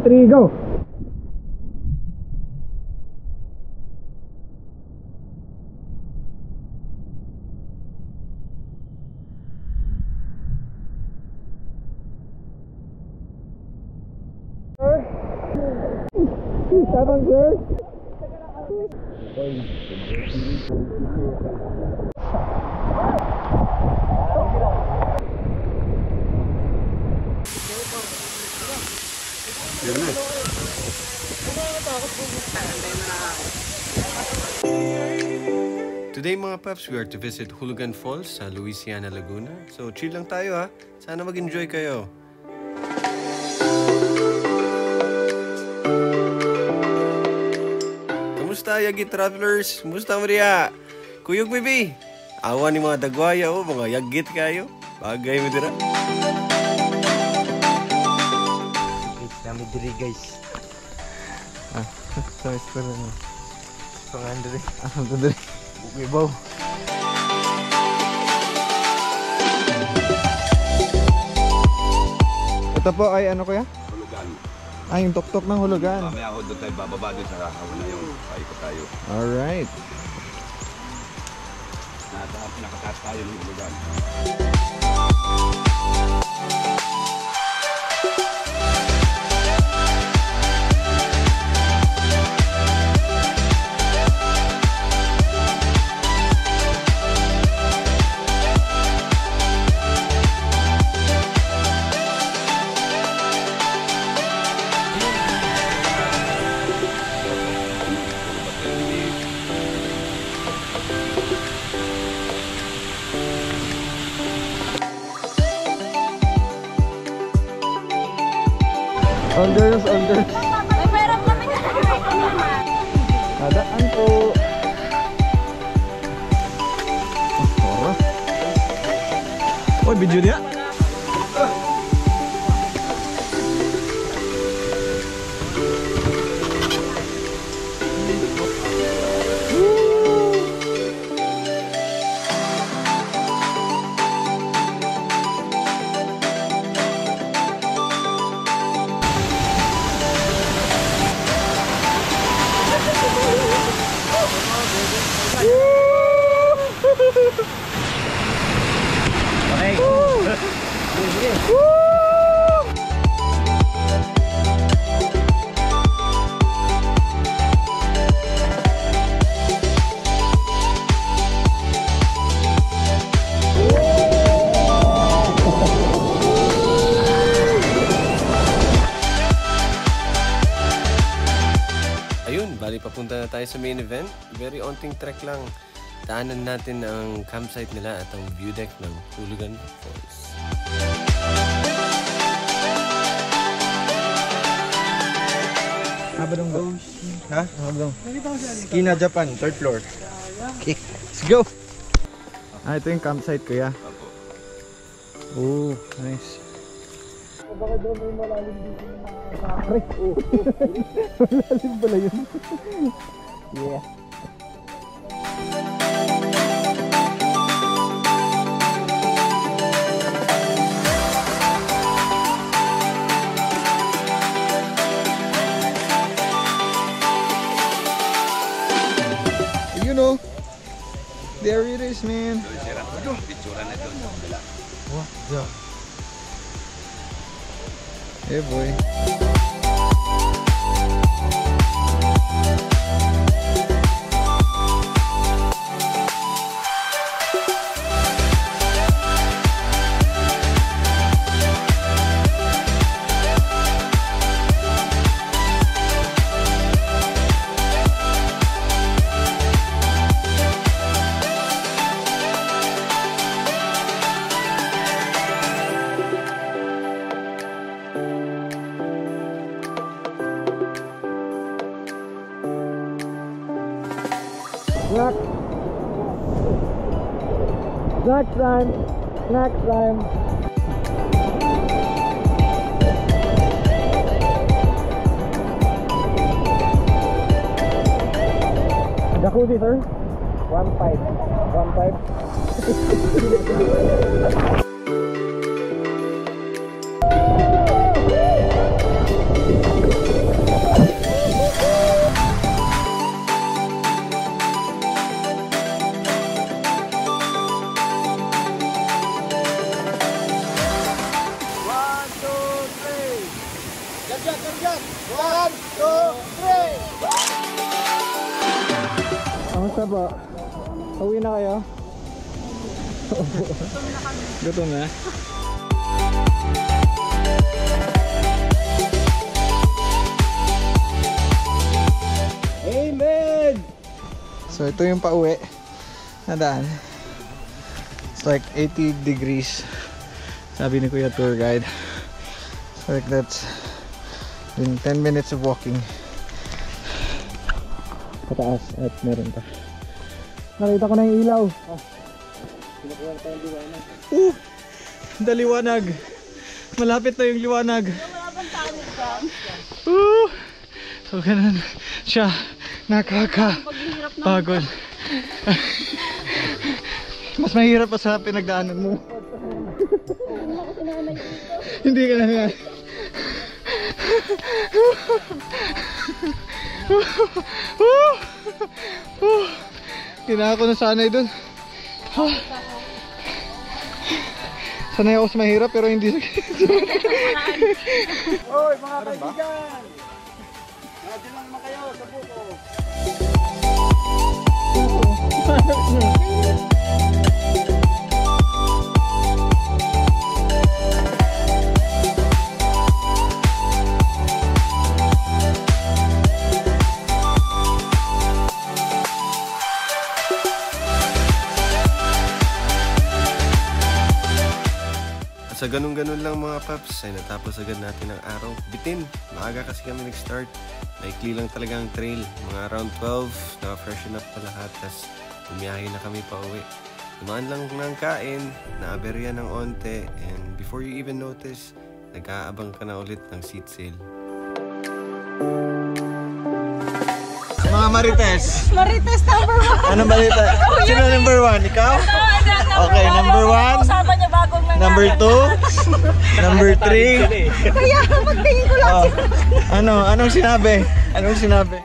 3, go! Tabang, sir! Today mga paps, we are to visit Hulugan Falls sa Louisiana, Laguna. So chill lang tayo ha. Sana mag-enjoy kayo. Kamusta Yagi Travelers? Kamusta Maria? Kuyog baby? Awan ni mga dagwaya o mga yagit kayo. Bagay mo dira. Kami diri guys. Sa restaurant mo. Pangan diri. Ito dali. Ibaw. Ito po ay ano kuya? Hulugan. Yung tuktok ng hulugan. Mamaya ako doon tayo bababa doon sa kakawin na yung paikot tayo. Alright. Nakataas tayo ng hulugan. Onders. May pera kami na. Adaan po. Oh, video dia. Ayun, bali papunta na tayo sa main event. Very onting trek lang. Daanan natin ang campsite nila at ang view deck ng Hulugan Falls. Abadong go. Ha? Abadong. Kina Japan, 3rd floor. Okay, let's go. Ito yung campsite kuya. Oh, nice. Baka doon may malalim dito ng mga kapre. Malalim pala yun. Yeah. You know, there it is, man. What the? Hey, boy. Snack time. Snack time. Jacuzzi, sir? 1.5. 1.5. Kamusta po? Uwi na kayo? Gutom na? Amen! So ito yung pauwi na daan. It's like 80 degrees. Sabi ni Kuya Tour Guide. So like that's in 10 minutes of walking. Pataas at meron pa. Nakita ko na yung ilaw. Daliwanag. Malapit na yung liwanag. So ganun siya. Nakakapagod. Mas mahirap pa sa pinagdaanan mo. Hindi ka na nga. Hindi na ako nasanay dun. Sanay ako sa mahirap pero hindi sa Oy, mga kaibigan! Nadyan lang naman kayo sa buko. Sa ganun-ganun lang mga paps ay natapos agad natin ang araw. Bitin, maaga kasi kami nag-start. Maikli lang talaga ang trail. Mga around 12, naka-freshen up pa lahat. Tapos bumiyahe na kami pa uwi. Dumaan lang ng kain, naaberya ng onte. And before you even notice, nag-aabang ka na ulit ng seat sale. mga Marites. Marites number 1. Anong balita? Sino number 1? Ikaw? Okay, number 1. Kasama niya bagong nangyari. Number 2. Number 3. Kaya pagtingin ko lang Anong sinabi? Anong sinabi?